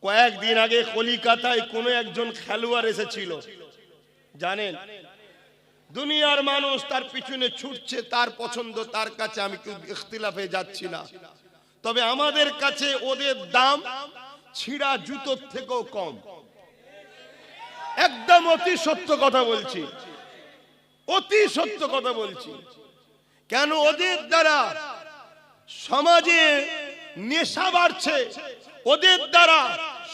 কয়েকদিন আগে কলিকাতায় কোনো একজন খেলোয়াড় এসেছিল, জানেন? দুনিয়ার মানুষ তার পিছনে ছুটছে, তার পছন্দ তার কাছে, আমি কেউ ইখতিলাফে যাচ্ছি না, তবে আমাদের কাছে ওদের দাম ছিঁড়া জুতোর থেকেও কম। একদম অতি সত্য কথা বলছি, অতি সত্য কথা বলছি। কেন? ওদের দ্বারা সমাজে নেশা বাড়ছে, ওদের দ্বারা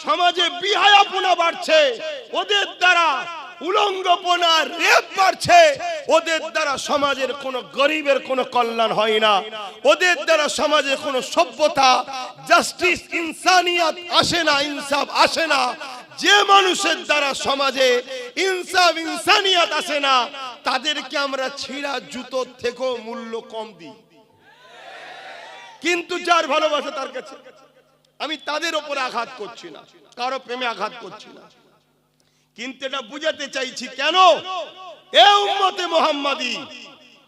সমাজে বিহায়াপনা বাড়ছে, ওদের দ্বারা উলঙ্গপনা, রেপ বাড়ছে, ওদের দ্বারা সমাজের কোন গরিবের কোনো কল্যাণ হয় না, ওদের দ্বারা সমাজে কোনো সভ্যতা, জাস্টিস, ইনসানিয়াত আসে না, ইনসাফ আসে না। যে মানুষের দ্বারা সমাজে ইনসাফ, ইনসানিয়াত আসে না, তাদেরকে আমরা ছিঁড়া জুতোর থেকেও মূল্য কম দিই। কিন্তু যার ভালোবাসা তার কাছে, আমি তাদের উপরে আঘাত করছি না, কারো প্রেমে আঘাত করছি না, কিন্তু এটা বুঝাতে চাইছি কেন এ উম্মতে মুহাম্মাদি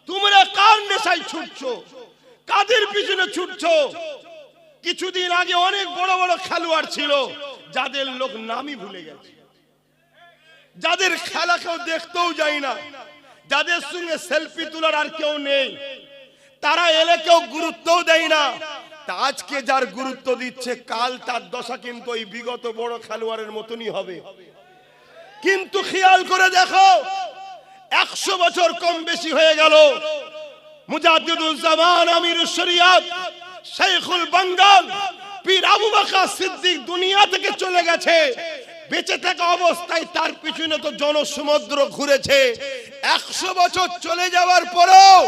তোমরা কার নেশায় ছুটছো, কাদের পিছনে ছুটছো? কিছুদিন আগে অনেক বড় বড় খেলোয়াড় ছিল যাদের লোক নামই ভুলে গেছে, যাদের খেলা কেউ দেখতেও যায় না, যাদের সঙ্গে সেলফি তোলার আর কেউ নেই, তারা এলে কেউ গুরুত্বও দেয় না। তা আজকে যার গুরুত্ব দিচ্ছে, কাল তার দশা কিন্তু ওই বিগত বড় খেলোয়াড়ের মতনই হবে। কিন্তু খেয়াল করে দেখো, 100 বছর কম বেশি হয়ে গেল, মুজাদ্দিদুল জামান, আমিরুশ শরিয়াত, শেখুল বাঙ্গাল, পীর আবু বকর সিদ্দিক দুনিয়া থেকে চলে গেছে। বেঁচে থাকা অবস্থায় তার পিছনে তো জনসমুদ্র ঘুরেছে। 100 বছর চলে যাওয়ার পরেও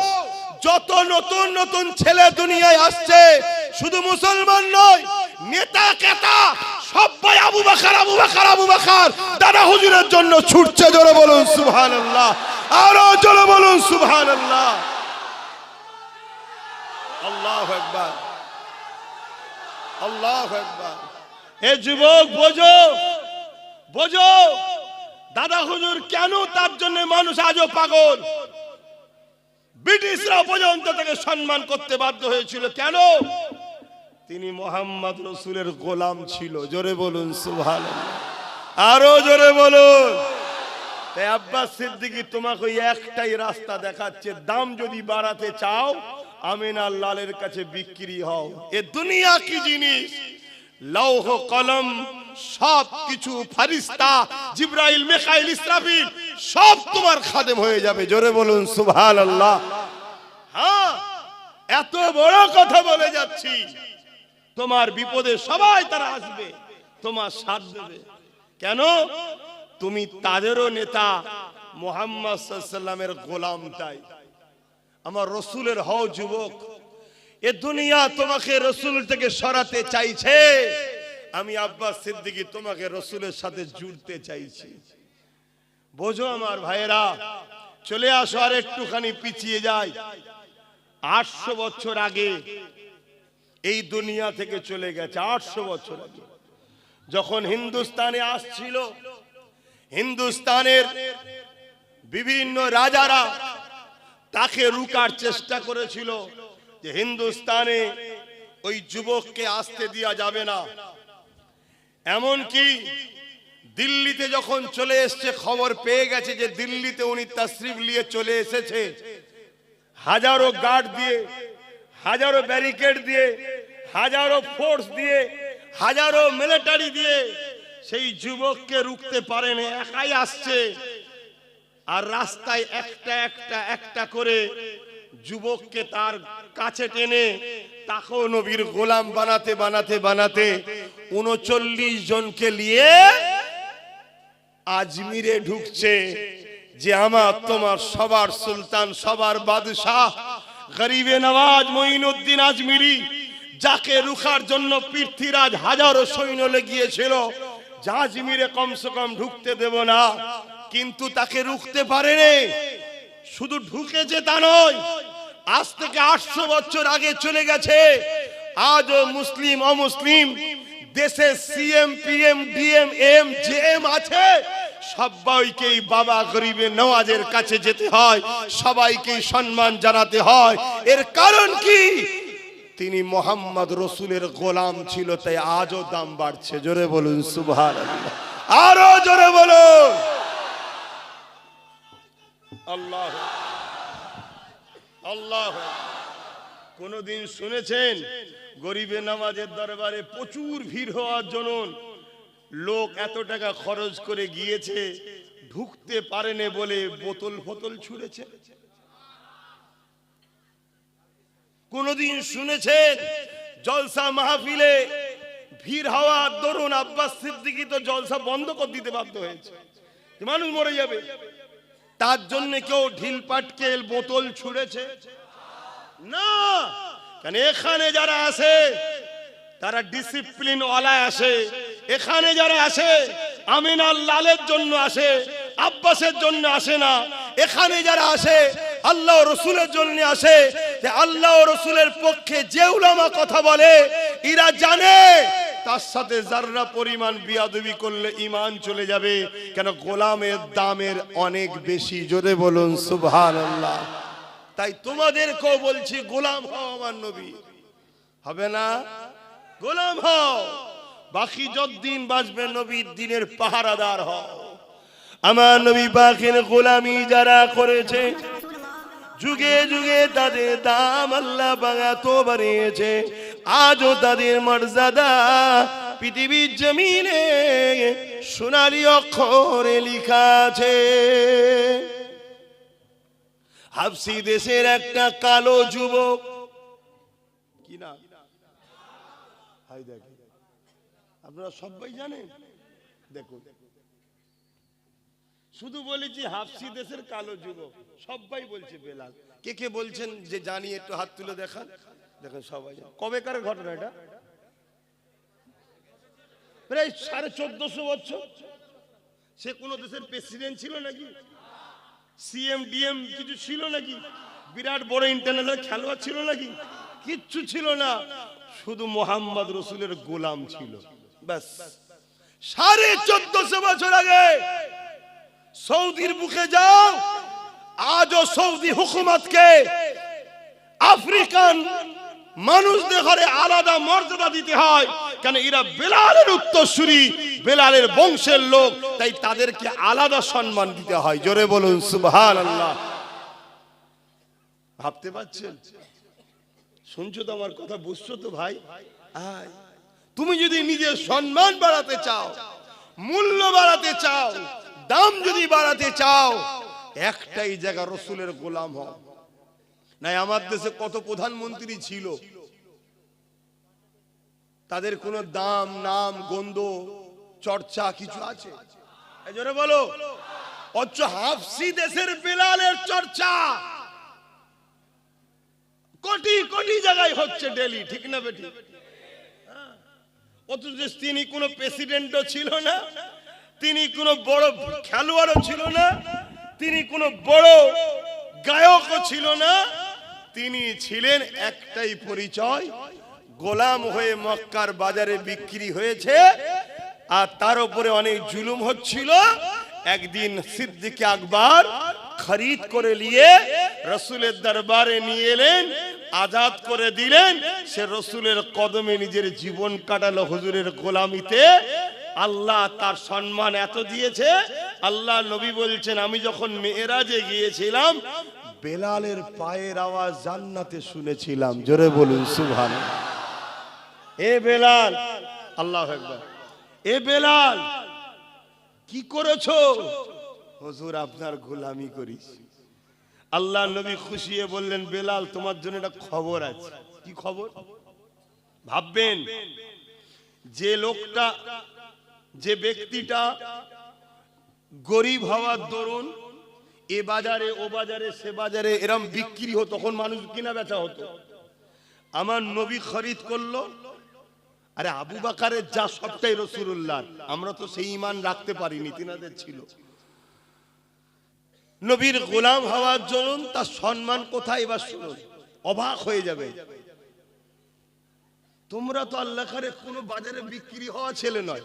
যত নতুন নতুন ছেলে দুনিয়ায় আসছে, শুধু মুসলমান নয়, নেতা কেতা সবাই আবু বকর, আবু বকর, আবু বকর দাদা হুজুরের জন্য ছুটছে। জোরে বলুন সুবহানাল্লাহ, আরো জোরে বলুন সুবহানাল্লাহ। আল্লাহু আকবার, আল্লাহু আকবার। এ যুবক বোঝো, বোঝো দাদা হুজুর কেন, তার জন্য মানুষ আজও পাগল। ব্রিটিশরা পর্যন্ত তাকে সম্মান করতে বাধ্য হয়েছিল, কেন? তিনি মোহাম্মদ রসুলের গোলাম ছিল। জোরে বলুন সুবহানাল্লাহ, আরো জোরে বলুন। তাই আব্বাস সিদ্দিকী তোমাকে একটাই রাস্তা দেখাচ্ছে, দাম যদি বাড়াতে চাও আমিনার লালের কাছে বিক্রি হও। এ দুনিয়া কি জিনিস, লৌহ কলম সব কিছু, ফেরেশতা জিবরাইল, মিকাইল, ইসরাফিল সব তোমার খাদেম হয়ে যাবে। জোরে বলুন সুবহানাল্লাহ। হ্যাঁ, এত বড় কথা বলে যাচ্ছি, তোমার বিপদে সবাই তারা আসবে, তোমার সাথ দেবে। কেন? তুমি তাদেরও নেতা, মুহাম্মদ সাল্লাল্লাহু আলাইহি ওয়াসাল্লামের গোলাম। তাই আমার রসুলের হও যুবক। এ দুনিয়া তোমাকে রসুল থেকে সরাতে চাইছে, আমি আব্বাস সিদ্দিকী তোমাকে রসুলের সাথে জুড়তে চাইছি। বোঝো আমার ভাইয়েরা, চলে আসো আর একটুখানি পিছিয়ে যাই। 800 বছর আগে এই দুনিয়া থেকে চলে গেছে। 800 বছর আগে যখন হিন্দুস্তানে আসছিল, হিন্দুস্তানের বিভিন্ন রাজারা তাকে রুকার চেষ্টা করেছিল যে হিন্দুস্তানে ওই যুবককে আসতে দেওয়া যাবে না। এমনকি দিল্লিতে যখন চলে এসেছে, খবর পেয়ে গেছে যে দিল্লিতে উনি তাশরিফ নিয়ে চলে এসেছে, হাজারো গার্ড দিয়ে, হাজারো ব্যারিকেড দিয়ে, হাজারো ফোর্স দিয়ে, হাজারো মিলিটারি দিয়ে সেই যুবককে রুখতে পারেনি। একাই আসছে, আর রাস্তায় একটা একটা একটা করে যুবককে তার কাছে টেনে তাকেও নবীর গোলাম বানাতে বানাতে বানাতে 39 জনকে নিয়ে আজমিরে ঢুকছে। যে আমার তোমার সবার সুলতান, সবার বাদশাহ, গরিবে নওয়াজ মঈনুদ্দিন আজমিরি, যাকে রুখার জন্য পৃথ্বীরাজ হাজারো সৈন্য লেগিয়েছিল, যা আজমিরে কমসে কম ঢুকতে দেব না, কিন্তু তাকে রুখতে পারেনি। শুধু ঢুকেছে তা নয়, আজ থেকে 800 বছর আগে চলে গেছে। আজও মুসলিম অমুসলিম দেশে CM, PM, DM, M, JM আছে, সবাইকেই বাবা গরিবে নওয়াজের কাছে যেতে হয়, সবাইকে সম্মান জানাতে হয়। এর কারণ কি? তিনি মোহাম্মদ রসুলের গোলাম ছিল, তাই আজও দাম বাড়ছে। জোরে বলুন সুবহানাল্লাহ, আরো জোরে বলুন আল্লাহ আল্লাহ। কোনদিন শুনেছেন গরিবে নামাজের দরবারে প্রচুর ভিড় হওয়ার জন্য লোক এত টাকা খরচ করে গিয়েছে, ঢুকতে পারেনি বলে বোতল ফতল ছুঁড়েছে? কোনদিন শুনেছেন জলসা মাহফিলে ভিড় হওয়ার দরুন আব্বাস সিদ্দিকী তো জলসা বন্ধ করে দিতে বাধ্য হয়েছে, মানুষ মরে যাবে, তার জন্য কেউ ঢিল পাটকেল বোতল ছুঁড়েছে? না, কারণ এখানে যারা আসে তারা ডিসিপ্লিন ওয়ালা আসে। এখানে যারা আসে আমিনার লালের জন্য আসে, আব্বাসের জন্য আসে না। এখানে যারা আসে আল্লাহ রসুলের জন্য আসে। যে আল্লাহ রসুলের পক্ষে যে উলামা কথা বলে এরা জানে তার সাথে যাররা পরিমাণ বিয়াদবি করলে ঈমান চলে যাবে, কেন গোলামের দামের অনেক বেশি। জোরে বলুন সুবহানাল্লাহ। তাই তোমাদেরকেও বলছি গোলাম হও আমার নবী, হবে না? গোলাম হও, বাকি যতদিন বাঁচবে নবীর দিনের পাহারাদার হও। আমার নবী পাকের গোলামি যারা করেছে যুগে যুগে তাদের দাম আল্লাহ বাগাতো বাড়িয়েছে। আজও তাদের মর্যাদা পৃথিবীর জমিনে সোনালী অক্ষরে লেখা আছে। হাবশি দেশের একটা কালো যুবক, কি না হাই দেখেন, আপনারা সবাই জানেন। দেখুন, শুধু বলেছি হাবশি দেশের কালো যুবক, সবাই বলছে বেলাল। কে কে বলছেন যে জানি একটু হাত তুলে দেখান। দেখেন সবাই, কবেকার ঘটনা এটা? প্রায় 1450 বছর। সে কোন দেশের প্রেসিডেন্ট ছিল নাকি? সিএম ডিএম কিছু ছিল নাকি? বিরাট বড় ইন্টারন্যাশনাল খেলোয়াড় ছিল নাকি? কিচ্ছু ছিল না, শুধু মোহাম্মদ রসুলের গোলাম ছিল, ব্যাস। 1450 বছর আগে সৌদির বুকে যাও, আজও সৌদি হুকুমতকে আফ্রিকান মানুষদের ঘরে আলাদা মর্যাদা দিতে হয়, কেন এরা বেলালের উত্তরসূরি, বেলালের বংশের লোক, তাই তাদেরকে আলাদা সম্মান দিতে হয়। জোরে বলুন সুবহানাল্লাহ। ভাবতে পারছেন? শুনছো তো আমার কথা, বুঝছো তো ভাই? তুমি যদি নিজের সম্মান বাড়াতে চাও, মূল্য বাড়াতে চাও, দাম যদি বাড়াতে চাও, একটাই জায়গা রসুলের গোলাম হও। নাই আমার দেশে কত প্রধানমন্ত্রী ছিল, তাদের কোনো দাম নাম গন্ধ চর্চা কিছু আছে? জোরে বলো। অথচ হাবশি দেশের বেলালের চর্চা কোটি কোটি জায়গায় হচ্ছে ডেলি, ঠিক না বেটি? অথচ তিনি কোনো প্রেসিডেন্টও ছিল না, তিনি কোনো বড় খেলোয়াড়ও ছিল না, তিনি কোনো বড় গায়কও ছিল না, তিনি ছিলেন একটাই পরিচয়, গোলাম হয়ে মক্কার বাজারে বিক্রি হয়েছে। আর তার উপরে অনেক জুলুম হচ্ছিল। একদিন সিদ্দিক আকবর খরিদ করে নিয়ে রসুলের দরবারে নিয়ে এলেন, আজাদ করে দিলেন। সে রসুলের কদমে নিজের জীবন কাটালো হুজুরের গোলামিতে। আল্লাহ তার সম্মান এত দিয়েছে, আল্লাহ নবী বলছেন আমি যখন মেরাজে গিয়েছিলাম বেলালের পায়ের আওয়াজ জান্নাতে শুনেছিলাম। জোরে বলুন সুবহানাল্লাহ। এ বেলাল, আল্লাহু আকবার, এ বেলাল কি করেছো? হুজুর আপনার গোলামি করি। আল্লাহ নবী খুশি হয়ে বললেন বেলাল তোমার জন্য একটা খবর আছে। কি খবর? ভাববেন, যে লোকটা, যে ব্যক্তিটা গরিব হওয়ার দরুন এ বাজারে ও বাজারে সে বাজারে এরম বিক্রি হতো, তখন মানুষ কিনা বেচা হতো। আমার নবী খরিদ করলো। আরে আবু বকরের যা সবটাই রাসূলুল্লাহ, আমরা তো সেই ঈমান রাখতে পারিনি, তিনাদের ছিল। নবীর গোলাম হওয়ার জন্য তার সম্মান কোথায় এবার শুনুন, অবাক হয়ে যাবে। তোমরা তো আল্লাহ করে কোনো বাজারে বিক্রি হওয়া ছেলে নয়,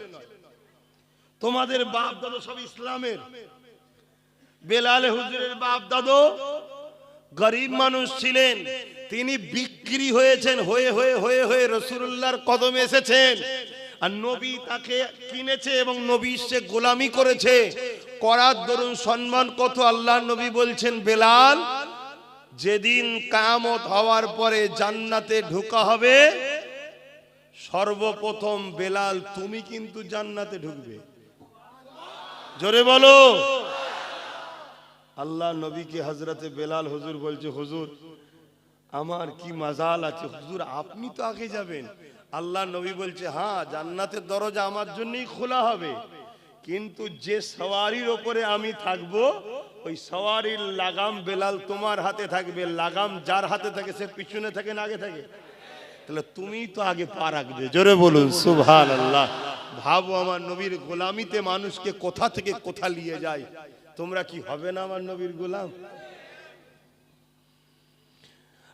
তোমাদের বাপ দাদা সব ইসলামের। বেলাল হুজুরের বাপ দাদা গরিব মানুষ ছিলেন, তিনি বিক্রি হয়েছেন, হয়ে হয়ে হয়ে হয়ে রাসূলুল্লাহর কদমে এসেছেন। আর নবী তাকে কিনেছে এবং নবী সে গোলামি করেছে, করার দরুন সম্মান কত। আল্লাহর নবী বলছেন, বেলাল যেদিন কিয়ামত হওয়ার পরে জান্নাতে ঢোকা হবে, সর্বপ্রথম বেলাল তুমি কিন্তু জান্নাতে ঢুকবে। জোরে বলো। আল্লাহ নবীকে হযরতে বেলাল হুজুর বলছে, হুজুর আমার কি মাজাল আছে, হুজুর আপনি তো আগে যাবেন। আল্লাহ নবী বলছে, হ্যাঁ জান্নাতের দরজা আমার জন্যই খোলা হবে, কিন্তু যে সওয়ারির উপরে আমি থাকব ওই সওয়ারির লাগাম বেলাল তোমার হাতে থাকবে। লাগাম যার হাতে থাকে সে পিছনে থাকে না আগে থাকে? তাহলে তুমি তো আগে পা রাখবে। জোরে বলুন সুবহানাল্লাহ। ভাবো আমার নবীর গোলামিতে মানুষকে কোথা থেকে কোথা নিয়ে যায়। তোমরা কি হবে না আমার নবীর গোলাম?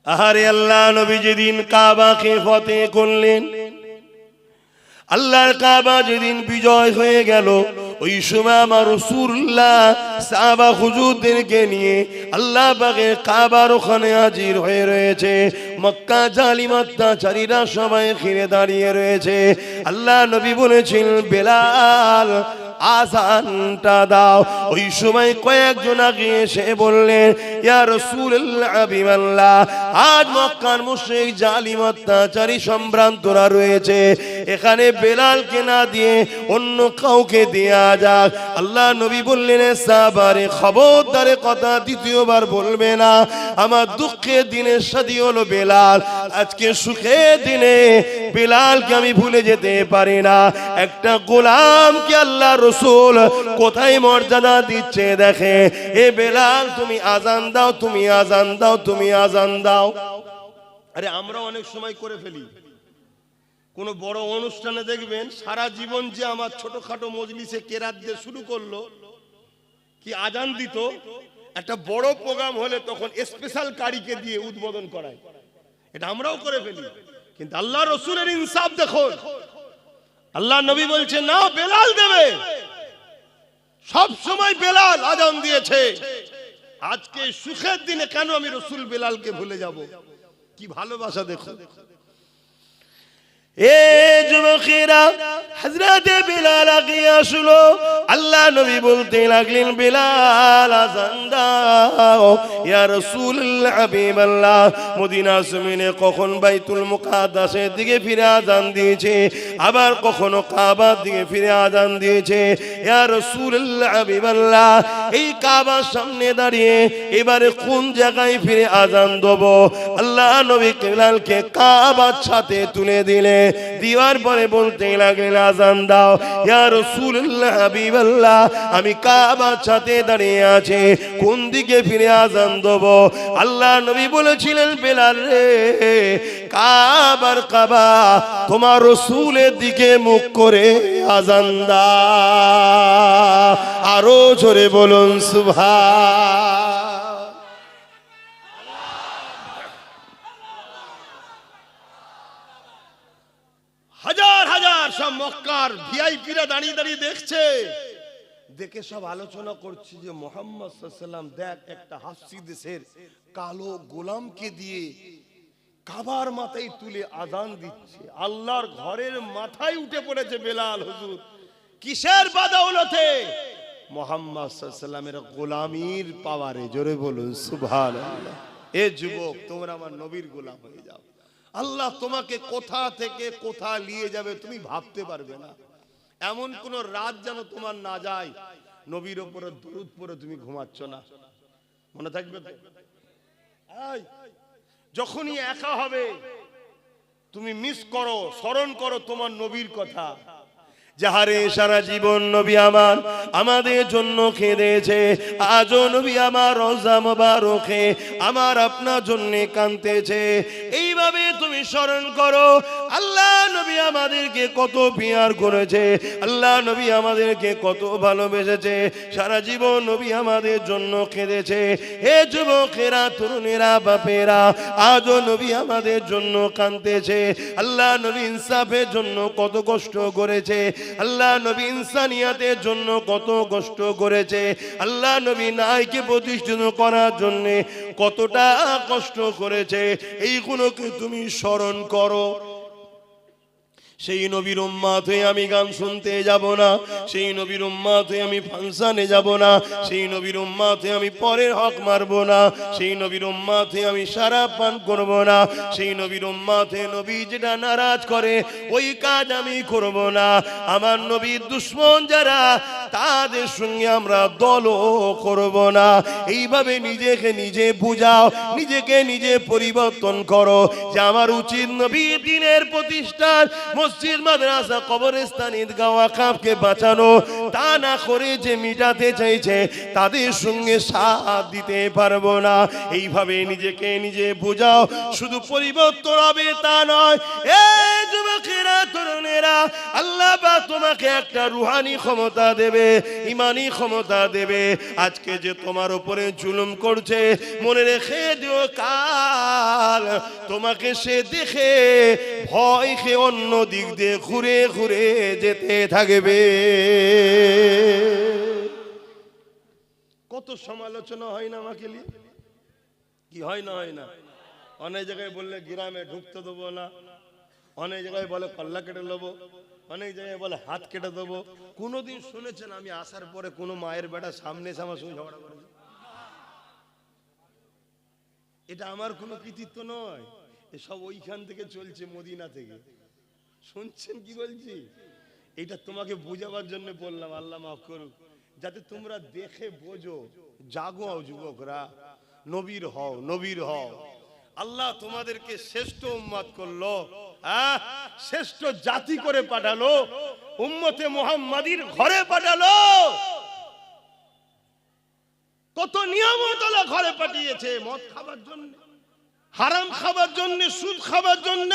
আহারে আল্লাহ নবী যেদিন কাবাকে ফতেহ করলেন, আল্লাহর কাবা যেদিন বিজয় হয়ে গেল, ওই সময় আমার রাসূলুল্লাহ সাহাবা হুজুরদেরকে নিয়ে আল্লাহ পাকের কাবার ওখানে হাজির হয়ে রয়েছে। মক্কা জালিম অত্যাচারীরা সবাই ঘিরে দাঁড়িয়ে রয়েছে। আল্লাহ নবী বলেছেন, বেলাল আযানটা দাও। ওই সময় কয়েকজন আগে এসে বললেন, ইয়া রাসূলুল্লাহ হাবিবাল্লাহ, আজ মক্কার মুশরিক জালিম অত্যাচারী সম্ভ্রান্তরা রয়েছে, এখানে বেলালকে না দিয়ে অন্য কাউকে দেয়া যাক। আল্লাহ নবী বললেন, সাহাবারে খবরদারে কথা দ্বিতীয়বার বলবে না। আমার দুঃখের দিনের সাথী হলো বেলাল, আজকে সুখের দিনে বেলালকে আমি ভুলে যেতে পারি না। একটা গোলামকে আল্লাহ রাসূল কোথায় মর্যাদা দিচ্ছে দেখে। এ বেলাল তুমি আজান দাও, তুমি আজান দাও, তুমি আজান দাও। আরে আমরা অনেক সময় করে ফেলি, কোন বড় অনুষ্ঠানে দেখবেন সারা জীবন যে আমার ছোটখাটো মজলিসে কেরাত দিয়ে শুরু করলো, কি আজান দিত, একটা বড় প্রোগ্রাম হলে তখন স্পেশাল কারিকে দিয়ে উদ্বোধন করায়। এটা আমরাও করে ফেলি, কিন্তু আল্লাহ রাসূলের ইনসাফ দেখুন। আল্লাহ নবী বলছে, না বেলাল দেবে। সব সময় বেলাল আজান দিয়েছে, আজকে সুখের দিনে কেন আমি রাসূল বেলালকে ভুলে যাব? কি ভালোবাসা দেখো। এ যুবকেরা, হযরত বেলাল আগে আসলো। আল্লাহ নবী বলতে লাগলেন, বেলাল আযান দাও। ইয়া রাসূলুল্লাহ হাবিবাল্লাহ, মদিনা জমিনে কখন বাইতুল মুকাদ্দাসের দিকে ফিরে আযান দিয়েছে, আবার কখনো কাবার দিকে ফিরে আযান দিয়েছে। ইয়া রাসূলুল্লাহ হাবিবাল্লাহ, এই কাবার সামনে দাঁড়িয়ে এবারে কোন জায়গায় ফিরে আযান দেব? আল্লাহ নবী বেলালকে কাবার সাথে তুলে দিলে, দিওয়ার পরে বলতে লাগলেন, আযান দাও। ইয়া রাসূলুল্লাহ হাবিবাল্লাহ, আমি কাবার সাথে দাঁড়িয়ে আছি, কোন দিকে ফিরে আযান দেব? আল্লাহ নবী বলেছিলেন, বেলাল রে, কাবার কাবা তোমার রাসূলের দিকে মুখ করে আযান দাও। আরো জোরে বলুন সুবহান। হাজার হাজার সব মক্কার ভিআইপিরা দাঁড়িয়ে দাঁড়িয়ে দেখছে, দেখে সব আলোচনা করছে যে মুহাম্মদ সাল্লাল্লাহু আলাইহি ওয়াসাল্লাম দেখ একটা হাসি দেশের কালো গোলামকে দিয়ে কাবার মাথায় তুলে আযান দিচ্ছে। আল্লাহর ঘরের মাথায় উঠে পড়েছে বেলাল হুজুর। কিসের বাদাউলতে? মুহাম্মদ সাল্লাল্লাহু আলাইহি ওয়াসাল্লামের গোলামির পাওয়ারে। জোরে বলুন সুবহানাল্লাহ। এ যুবক, তোমরা আমার নবীর গোলাম হয়ে যাও। আল্লাহ তোমাকে কোথা থেকে কোথা নিয়ে যাবে তুমি ভাবতে পারবে না। এমন কোন রাত যেন তোমার না যায় নবীর উপরে দরুদ পড়ে তুমি ঘুমাচ্ছ না। মনে থাকবে তো? যখনই একা হবে তুমি মিস করো, স্মরণ করো তোমার নবীর কথা। যাহারে সারা জীবন নবী আমার আমাদের জন্য কেঁদেছে, আজও নবী আমার রওজা মুবারকে আমার আপনার জন্য কাঁদতেছে। এইভাবে তুমি তুমি স্মরণ করো আল্লাহ নবী আমাদেরকে কত পিয়ার করেছে, আল্লাহ নবী আমাদেরকে কত ভালোবেসেছে, সারা জীবন নবী আমাদের জন্য কেঁদেছে। হে যুবকেরা, তরুণেরা, বাপেরা, আজও নবী আমাদের জন্য কাঁদতেছে। আল্লাহ নবী ইনসাফের জন্য কত কষ্ট করেছে, আল্লাহ নবী ইনসানিয়াতের জন্য কত কষ্ট করেছে, আল্লাহ নবী নাইকে প্রতিষ্ঠিত করার জন্য কতটা কষ্ট করেছে, এইগুলোকে তুমি স্মরণ করো। সেই নবীর উম্মত হয়ে আমি গান শুনতে যাব না, সেই নবীর উম্মত হয়ে আমি ফাংশনে যাব না, সেই নবীর উম্মত হয়ে আমি পরের হক মারব না, সেই নবীর উম্মত হয়ে আমি শরাব পান করব না, সেই নবীর উম্মত হয়ে নবী যেটা নারাজ করে ওই কাজ আমি করব না। আমার নবীর দুশমন যারা তাদের সঙ্গে আমরা দলও করব না। এইভাবে নিজেকে নিজে বুঝাও, নিজেকে নিজে পরিবর্তন করো যে আমার উচিত নবীর দ্বীনের প্রতিষ্ঠার মসজিদ, মাদ্রাসা, কবরস্থান, ঈদগাহ, ওয়াকফকে বাঁচানো, তা না করে যে মিটাতে চাইছে তাদের সঙ্গে সাথ দিতে পারবো না। এইভাবে নিজেকে নিজে বুঝাও, শুধু পরিবর্তন হবে তা নয়। এই যুবকেরা, তরুণেরা, আল্লাহ পাক তোমাকে একটা রুহানি ক্ষমতা দেবে, ইমানি ক্ষমতা দেবে। আজকে যে তোমার উপরে জুলুম করছে, মনে রেখে দিও কাল তোমাকে সে দেখে ভয় খেয়ে অন্য দিক দিয়ে ঘুরে ঘুরে যেতে থাকবে। কত সমালোচনা হয় না আমাকে নিয়ে, কি হয় না হয় না? অনেক জায়গায় বললে গ্রামে ঢুকতে দেবো না, অনেক জায়গায় বলে কল্লা কেটে নেবো, অনেক জায়গায় বলে হাত কেটে দেবো। কোনোদিন শুনেছেন আমি আসার পরে কোনো মায়ের বেটা সামনে এসে আমার সঙ্গে ঝগড়া করেছে? এটা আমার কোনো কৃতিত্ব নয়, এসব ওইখান থেকে চলছে, মদিনা থেকে। শুনছেন কি বলছি? এটা তোমাকে বোঝাবার জন্য বললাম, আল্লাহ মাফ করুক, যাতে তোমরা দেখে বোঝো। জাগো যুবকরা, নবীর হও, নবীর হও। আল্লাহ তোমাদেরকে শ্রেষ্ঠ উম্মত করলো, শ্রেষ্ঠ জাতি করে পাঠালো, উম্মতে মুহাম্মাদির ঘরে পাঠালো। কত নিয়ামত আল্লাহ ঘরে পাঠিয়েছে, মদ খাবার জন্য, হারাম খাবার জন্য, সুদ খাবার জন্য,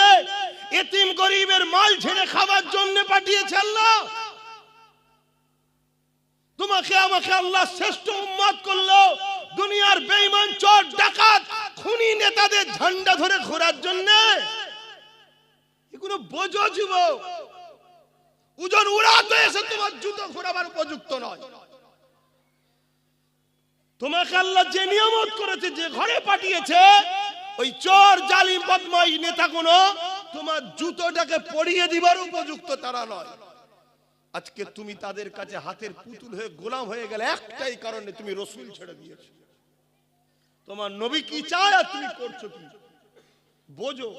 এতিম গরিবের মাল ছেড়ে খাবার জন্য পাঠিয়েছে আল্লাহ। তোমাকে আমাকে আল্লাহ শ্রেষ্ঠ উম্মত করলো দুনিয়ার বেঈমান, চোর, ডাকাত, খুনি নেতাদের ঝান্ডা ধরে ঘোরার জন্য। এগুলো বোঝো যুবক, ওজন উড়াতে এসে তোমার জুতো ঘোরাবার উপযুক্ত নয়। তোমাকে আল্লাহ যে নিয়ামত করেছে, যে ঘরে পাঠিয়েছে, ওই চোর, জালিম, বদমাই নেতাগুলো তোমার জুতোটাকে পরিয়ে দিবার উপযুক্ত তারা নয়। আজকে তুমি তাদের কাছে হাতের পুতুল হয়ে গোলাম হয়ে গেলে একটাই কারণে, তুমি রসুল ছেড়ে দিয়েছো। তোমার নবী কি চায় আর তুমি করছো কি? বোঝো,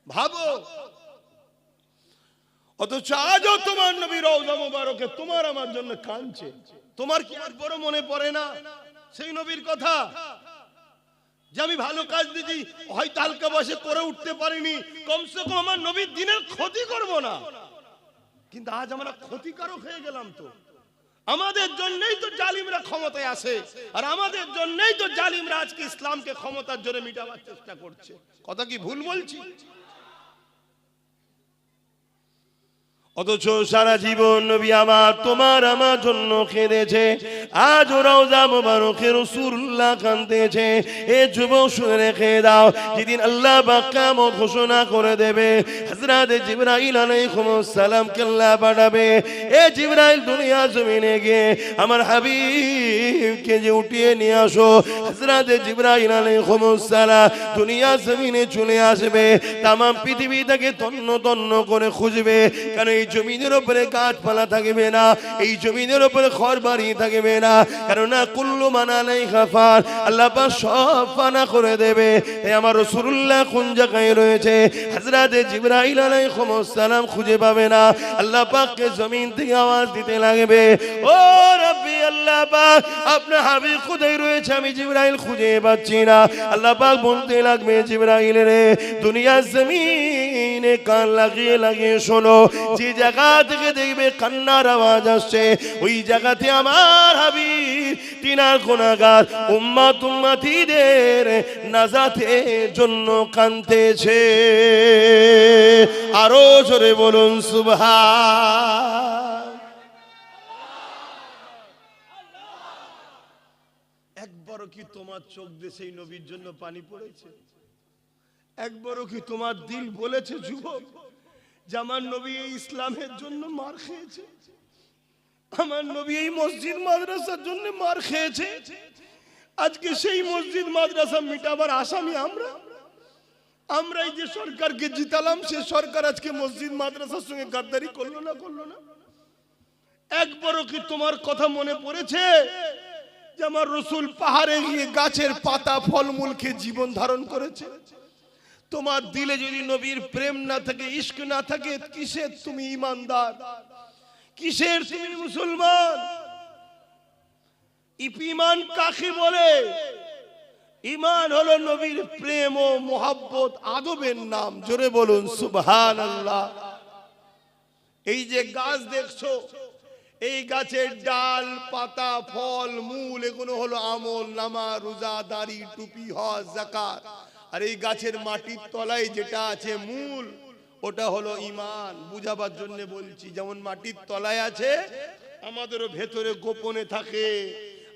ভাবো। অথচ আজও তোমার নবী রওজা মুবারকে তোমার আমার জন্য কাঁদছে। তোমার কি আর বড় মনে পড়ে না সেই নবীর কথা, যে আমি ভালো কাজ দিয়েছি, হয়তো হালকা বসে করে উঠতে পারিনি, কমসে কম আমার নবীর দিনের ক্ষতি করব না। কিন্তু আজ আমরা ক্ষতিকারক হয়ে গেলাম। তো আমাদের জন্যই তো জালিমরা ক্ষমতায় আসে, আর আমাদের জন্যই তো জালিমরা আজকে ইসলামকে ক্ষমতার জন্য মিটাবার চেষ্টা করছে। কথা কি ভুল বলছি? অথচ সারা জীবন নবী আমার তোমার আমার জন্য কেঁদেছে। আজ রওজা মুবারকে রাসূলুল্লাহ কাঁদতেছে। এ যুবক শুনে রেখে দাও, যেদিন আল্লাহ পাক কিয়ামত ঘোষণা করে দেবে, হযরত জিবরাইল আলাইহিস সালাম কে আল্লাহ পাঠাবে। এ জিবরাইল, দুনিয়া জমিনে গিয়ে আমার হাবিবকে যে উঠিয়ে নিয়ে আসো। হযরত জিবরাইল আলাইহিস সালাম দুনিয়া জমিনে চলে আসবে, তাম পৃথিবী থেকে তন্ন তন্ন করে খুঁজবে, কারণ এই জমিনের উপরে গাছপালা থাকবে না, এই জমিনের উপরে ঘরবাড়ি থাকবে না, কারণ কুল্লু মান আলাইহা ফান, আল্লাহ পাক সব ফানা করে দেবে। এই আমার রাসূলুল্লাহ কোন জায়গায় রয়েছে? হযরত জিবরাইল আলাইহিস সালাম খুঁজে পাবে না, আল্লাহ পাককে জমিন থেকে আওয়াজ দিতে লাগবে, ও রব্বি, আল্লাহ পাক আপনার হাবিব কোথায় রয়েছে? আমি জিবরাইল খুঁজে পাচ্ছি না। আল্লাহ পাক বলতে লাগবে, জিবরাইল রে, দুনিয়ার জমিন জমিনে কান লাগিয়ে লাগিয়ে শোনো, যে জায়গা থেকে দেখবে কান্নার আওয়াজ আসছে, ওই জায়গাতে আমার হাবিব তিনার গুনাহগার উম্মত উম্মতিদের নাজাতের জন্য কাঁদতেছে। আরো জোরে বলুন সুবহান। একবারও কি তোমার চোখ দিয়ে সেই নবীর জন্য পানি পড়েছে? একবারও কি তোমার দিল বলেছে যুবক যে আমার নবী এই ইসলামের জন্য মার খেয়েছে, আমার নবী এই মসজিদ মাদ্রাসার জন্য মার খেয়েছে, আজকে সেই মসজিদ মাদ্রাসা মিটাবার আসামি আমরা? আমরা এই যে সরকারকে জিতালাম, সে সরকার আজকে মসজিদ মাদ্রাসার সঙ্গে গাদ্দারি করলো না? করলো না? একবারও কি তোমার কথা মনে পড়েছে যে আমার রসুল পাহাড়ে গিয়ে গাছের পাতা ফলমূল খেয়ে জীবন ধারণ করেছে? তোমার দিলে যদি নবীর প্রেম না থাকে, ইশক না থাকে, কিসের তুমি ঈমানদার, কিসের তুমি মুসলমান? ঈমান কাকে বলে? ঈমান হলো নবীর প্রেম ও মোহাব্বত, আদবের নাম। জোরে বলুন সুবহানাল্লাহ। এই যে গাছ দেখছো, এই গাছের ডাল, পাতা, ফল, মূল, এগুলো হলো আমল নামা, রোজা, দাড়ি, টুপি, হজ, যাকাত। আর এই গাছের মাটির তলায় যেটা আছে মূল, ওটা হলো ঈমান। বুঝাবার জন্য বলছি, যেমন মাটির তলায় আছে, আমাদেরও ভেতরে গোপনে থাকে।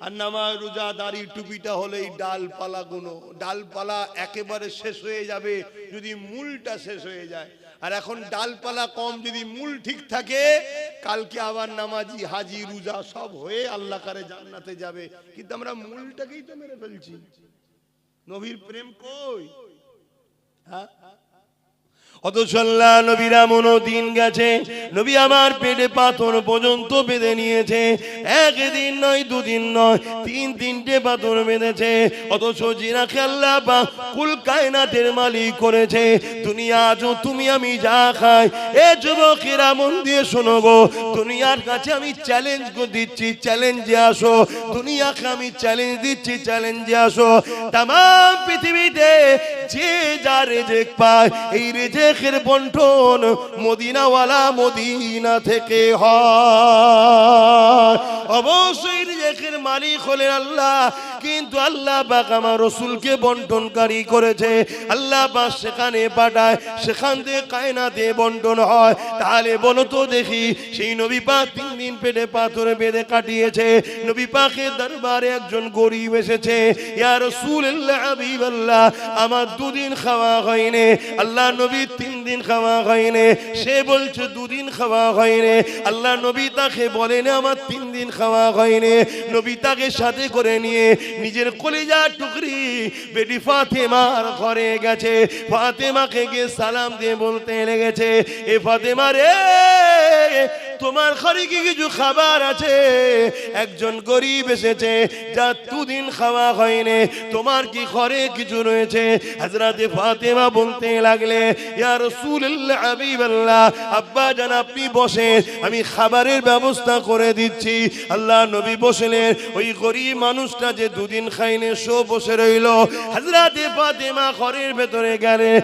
আর নামাজ, রোজা, দাড়ি, টুপিটা হলো এই ডালপালা গুলো। ডালপালা একেবারে শেষ হয়ে যাবে যদি মূলটা শেষ হয়ে যায়। আর এখন ডালপালা কম, যদি মূল ঠিক থাকে, কালকে আবার নামাজি, হাজি, রোজা সব হয়ে আল্লাহ কারে জান্নাতে যাবে। কিন্তু আমরা মূলটাকেই তো মেরে ফেলছি। নবীর প্রেম কই? হ্যাঁ, অথচ আল্লাহ নবীর এমন দিন গেছে, নবী আমার পেটে পাথর পর্যন্ত বেঁধে নিয়েছে। একদিন নয়, দুদিন নয়, তিনটে পাথর বেঁধেছে। অথচ যিনাকে আল্লাহ পাক কুল কায়নাতের মালিক করেছে, দুনিয়া আজও তুমি আমি যা খাই, এ যুবকেরা মন দিয়ে শোনো গো, দুনিয়ার কাছে আমি চ্যালেঞ্জ দিচ্ছি, চ্যালেঞ্জে আসো। দুনিয়াকে আমি চ্যালেঞ্জ দিচ্ছি, চ্যালেঞ্জে আসো। তাম পৃথিবীতে যে যা রেজেক পায়, এই রেজেকের বন্টন মদিনাওয়ালা মদিনা থেকে হয়। অবশ্যই রিজেকের মালিক হলেন আল্লাহ, কিন্তু আল্লাহ পাক আমার রাসূলকে বন্টনকারী করেছে। আল্লাহ পাক সেখানে পাঠায়, সেখান থেকে কায়নাতে বন্টন হয়। তাহলে বলো তো দেখি, সেই নবী পাক 3 দিন পেটে পাথর বেঁধে কাটিয়েছে। নবী পাকের দরবারে একজন গরীব এসেছে, ইয়া রাসূলুল্লাহ, হাবিবাল্লাহ, আমার 2 দিন খাওয়া হয়নি। আল্লাহ নবী 3 দিন খাওয়া হয়নি। সে বলছে 2 দিন খাওয়া হয়নি। আল্লাহ নবী তাকে বলেন আমার 3 দিন খাওয়া হয়নি। নবী তাকে সাথে করে নিয়ে নিজের কলিজার টুকরি বেটি ফাতেমার ঘরে গেছে। ফাতেমাকে গিয়ে সালাম দিয়ে বলতে লেগেছে, এ ফাতেমা রে, তোমার ঘরে কি কিছু খাবার আছে? একজন গরিব এসেছে, যার 2 দিন খাওয়া হয়নি, তোমার কি ঘরে কিছু রয়েছে? হযরতে ফাতেমা বলতে লাগলে, ইয়া রাসূলুল্লাহ, হাবিবাল্লাহ, আব্বা জান আপনি বসেন, আমি খাবারের ব্যবস্থা করে দিচ্ছি। আল্লাহ নবী বসলেন। ওই গরিব মানুষটা যে 2 দিন খায়নি, সে বসে রইল। হযরতে ফাতেমা ঘরের ভেতরে গেলেন,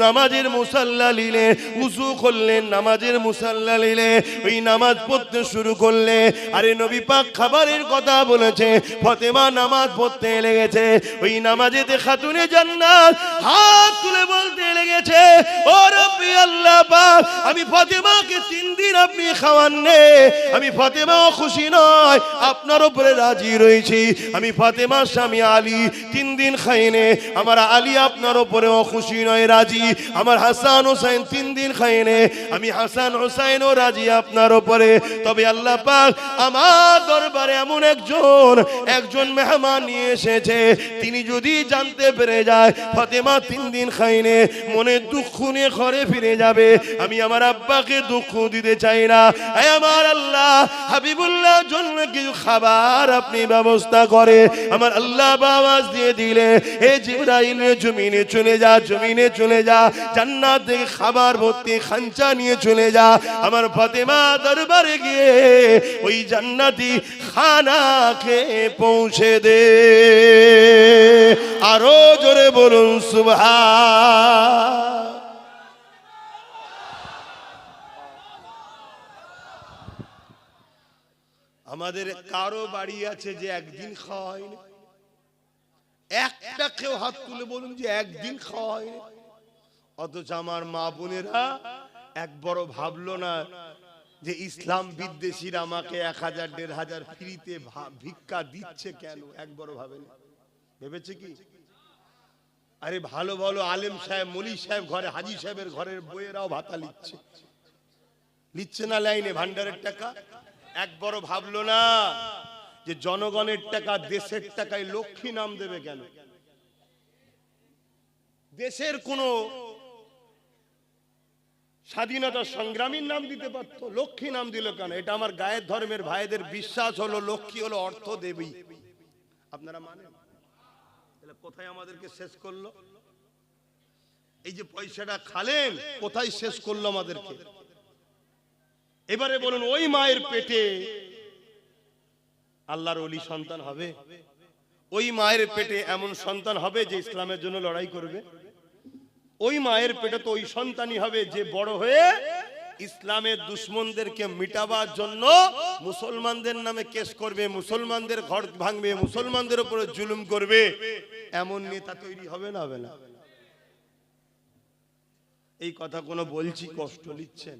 নামাজের মুসাল্লা নিলে, উযু করলেন, নামাজের মুসাল্লা নিলে, ওই নামাজ পড়তে শুরু করলে। আরে নবী পাক খাবারের কথা বলেছে, ফাতেমা নামাজ পড়তে লেগেছে। ওই নামাজেতে খাতুনে জান্নাত হাত তুলে বলতে লেগেছে, ও রব্বি আল্লাহ পাক, আমি ফাতেমাকে 3 দিন আপনি খাওয়াননি, আমি ফাতেমাও খুশি নয়, আপনার উপরে রাজি রয়েছি। আমি ফাতেমার স্বামী আলী 3 দিন খাইনি, আমার আলী আপনার উপরেও খুশি নয়, রাজি। আমার হাসান হোসেন 3 দিন খাইনি, আমি হাসান হোসেনও রাজি আপনার উপরে। তবে আল্লাহ পাক আমার দরবারে এমন একজন মেহমান নিয়ে এসেছে, তিনি যদি জানতে পেরে যায় ফাতেমা 3 দিন খাইনি, মনে দুঃখ নিয়ে ঘরে ফিরে যাবে। আমি আমার আব্বাকে দুঃখ দিতে চাই না। আমার আল্লাহ হাবিবুল্লাহ জন্য কিছু খাবার আপনি ব্যবস্থা করে। আমার আল্লাহ আওয়াজ দিয়ে দিলে, হে জিবরাইল, জমিনে চলে যা, জমিনে চলে যা, জান্নাত থেকে খাবার ভর্তি খাঞ্চা নিয়ে চলে যা। আমার ফাতেমা দরবারে গিয়ে ওই জান্নাতি খানা খেয়ে পৌঁছে দে। আরো জোরে বলুন সুবহান। আমাদের কারো বাড়ি আছে যে একদিন খাওয়া হয়নি? একটা কেউ হাত তুলে বলুন যে একদিন খাওয়া হয়নি। অথচ আমার মা বোনেরা একবার ভাবলো না যে ইসলাম বিদ্বেষীরা আমাকে 1000 1500 ফ্রিতে ভিক্ষা দিচ্ছে কেন? একবার ভাবেন? ভেবেছে কি? আরে ভালো ভালো আলেম সাহেব, মলি সাহেব ঘরে, হাজি সাহেবের ঘরের বইয়েরাও ভাতা লিচ্ছে না লাইনে ভান্ডারের টাকা। একবারও ভাবলো না যে জনগণের টাকা, দেশের টাকায় লক্ষ্মী নাম দেবে কেন? দেশের কোন স্বাধীনতা সংগ্রামীর নাম দিতে পারতো, লক্ষ্মী নাম দিল কেন? এটা আমার গায়ের ধর্মের ভাইদের বিশ্বাস হলো লক্ষ্মী হলো অর্থ দেবী। আপনারা মানেন? তাহলে কোথায় আমাদেরকে শেষ করলো? এই যে পয়সাটা খালেন কোথায় শেষ করলো আমাদেরকে? এবারে বলুন, ওই মায়ের পেটে আল্লাহর ওলি সন্তান হবে? ওই মায়ের পেটে এমন সন্তান হবে যে ইসলামের জন্য লড়াই করবে? ওই মায়ের পেটে তো ওই সন্তানই হবে যে বড় হয়ে ইসলামের দুশমনদেরকে মিটাবার জন্য মুসলমানদের নামে কেস করবে, মুসলমানদের ঘর ভাঙবে, মুসলমানদের উপরে জুলুম করবে। এমন নেতা তৈরি হবে না? হবে না? এই কথা কোনো বলছি কষ্ট নিচ্ছেন?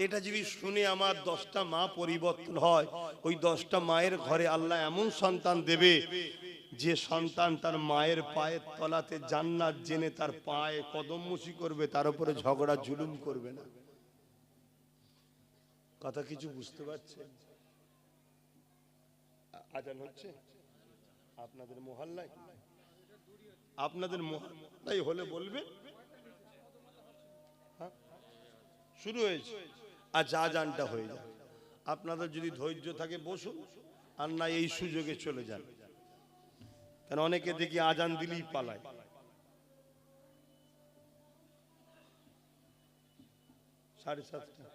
এটা যদি শুনে আমার 10টা মা পরিবর্তন হয়, ওই 10টা মায়ের ঘরে আল্লাহ এমন সন্তান দেবে যে সন্তান তার মায়ের পায়ের তলাতে জান্নাত জেনে তার পায়ে কদমমুচি করবে, তার উপরে ঝগড়া জুলুম করবে না। কথা কিছু বুঝতে পারছেন? আজান হচ্ছে আপনাদের মহল্লায়? আপনাদের মহল্লায় হলে বলবে শুরু হয়েছে। আচ্ছা, আজানটা হয়ে যাবে। আপনাদের যদি ধৈর্য থাকে বসুন, আর না এই সুযোগে চলে যান। কেন অনেকে দেখি আজান দিলেই পালায়। সাড়ে 7টা।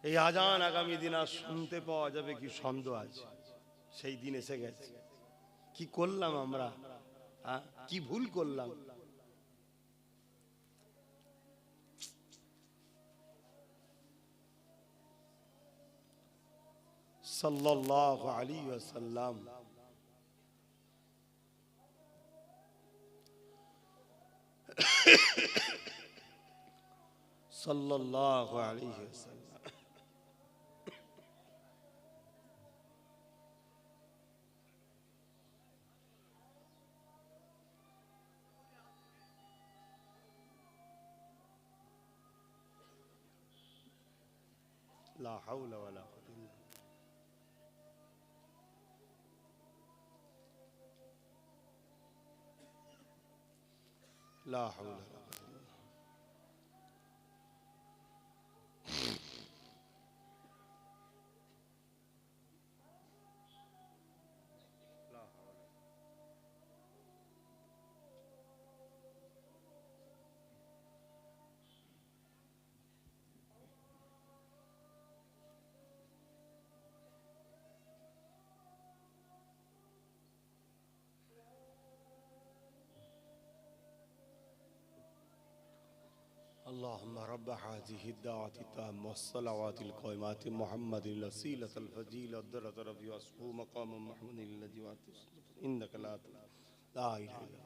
এই আজান আগামী দিন আর শুনতে পাওয়া যাবে কি সন্দেহ আছে? সেই দিন এসে গেছে। কি করলাম আমরা? কি ভুল করলাম? সাল্লাল্লাহু আলাইহি ওয়াসাল্লাম সাল্লাল্লাহু আলাইহি ওয়াসাল্লাম লা হাওলা ওয়ালা কুওয়াতা ইল্লা লা হাওলা ওয়ালা কুওয়াতা اللهم رب هذه الدعوة التامة والصلوات القائمات محمد الوسيلة الفضيلة الدرجة الرفيعة واسمه مقام محمود الذي وعدته إنك لا إله إلا الله.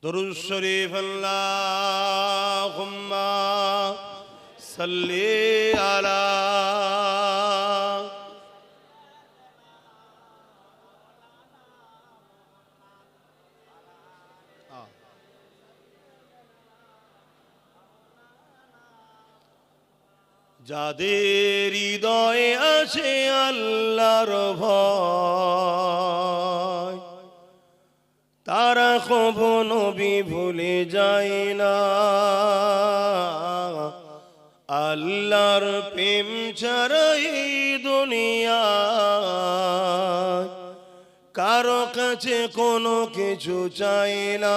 درود الشريف اللهم صل على যাদের হৃদয়ে আছে আল্লাহর ভয়, তারা কখনো নবী ভুলে যায় না। আল্লাহর প্রেম ছাড়া এই দুনিয়ায় কারো কাছে কোনো কিছু চাই না।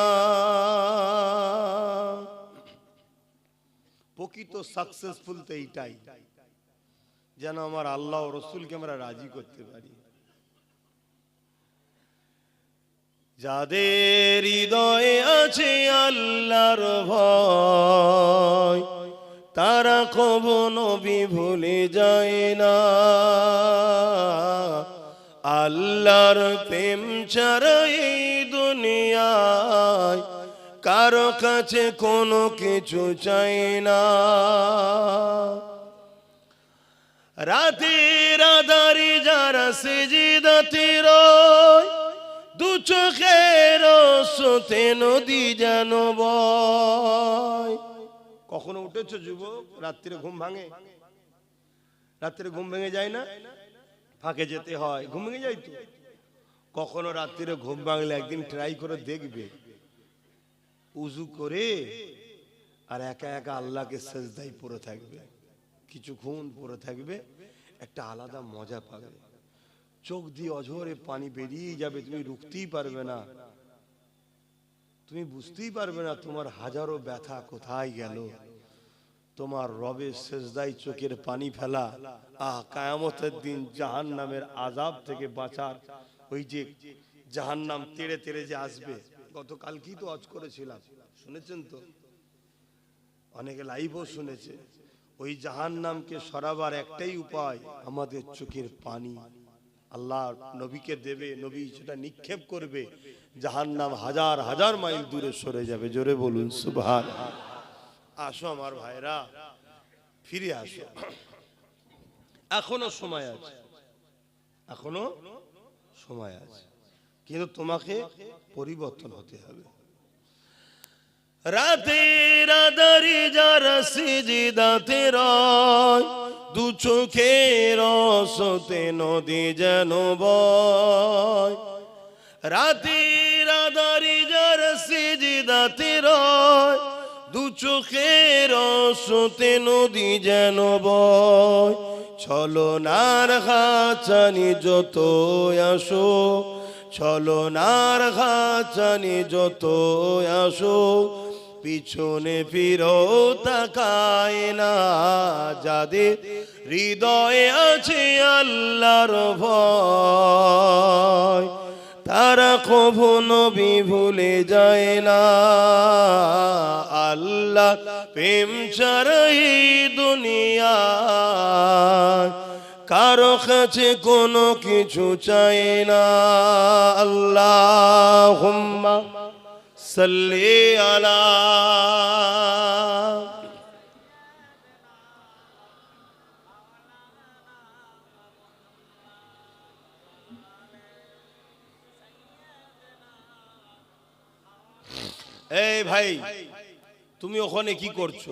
প্রকৃত সাকসেসফুল তো এইটাই, যেন আমার আল্লাহ ও রসুলকে আমরা রাজি করতে পারি। যাদের হৃদয়ে আছে আল্লাহর ভয়, তারা কবু নবী ভুলে যায় না। আল্লাহর প্রেম ছাড়া এই দুনিয়ায় কারো কাছে কোনো কিছু চাই না। রাতের আধারে যারা সিজদাতে রয়, দু চোখের স্রোতে নদী যেন বয়। কখনো উঠেছো যুবক? রাত্রে ঘুম ভাঙে? রাত্রে ঘুম ভেঙে যায় না? ফাঁকে যেতে হয়, ঘুম ভেঙে যায় তো। কখনো রাত্রে ঘুম ভাঙলে একদিন ট্রাই করে দেখবে, উজু করে আর একা একা আল্লাহকে সেজদায় পড়ে থাকবে, কিছুক্ষণ পড়ে থাকবে, একটা আলাদা মজা পাবে। চোখ দিয়ে অঝরে পানি বেরিয়ে যাবে, তুমি রুখতেই পারবে না, তুমি বুঝতেই পারবে না তোমার হাজারো ব্যথা কোথায় গেল। তোমার রবের সেজদায় চোখের পানি ফেলা, কিয়ামতের দিন জাহান্নামের আযাব থেকে বাঁচার, ওই যে জাহান্নাম তেড়ে তেড়ে যে আসবে। গতকালকেই তো ওয়াজ করেছিলাম, শুনেছেন তো? অনেকে লাইভও শুনেছে। ওই জাহান্নামকে সরাবার একটাই উপায়, আমাদের চোখের পানি আল্লাহ নবীকে দেবে, নবী সেটা নিক্ষেপ করবে, জাহান্নাম হাজার হাজার মাইল দূরে সরে যাবে। জোরে বলুন সুবহানাল্লাহ। আসো আমার ভাইরা, ফিরে আসো, এখনো সময় আছে, এখনো সময় আছে, কিন্তু তোমাকে পরিবর্তন হতে হবে। রাতের আধারে যারা সিজদাতে রয়, দু চোখের স্রোতে নদী যেন বয়। রাতের আধারে যারা সিজদাতে রয়, দু চোখের স্রোতে নদী যেন বয়। ছলনার খাঁচানি যত আসো, ছলনার খাঁচানি যত আসো, পিছনে ফিরো তাকায় না। যাদের হৃদয়ে আছে আল্লাহর ভয়, তারা কভু নবী ভুলে যায় না। আল্লাহ প্রেম ছাড়া এই দুনিয়ায় কারো কাছে কোনো কিছু চাই না। আল্লাহুম্মা সাল্লি আলা। এই ভাই, তুমি ওখানে কি করছো?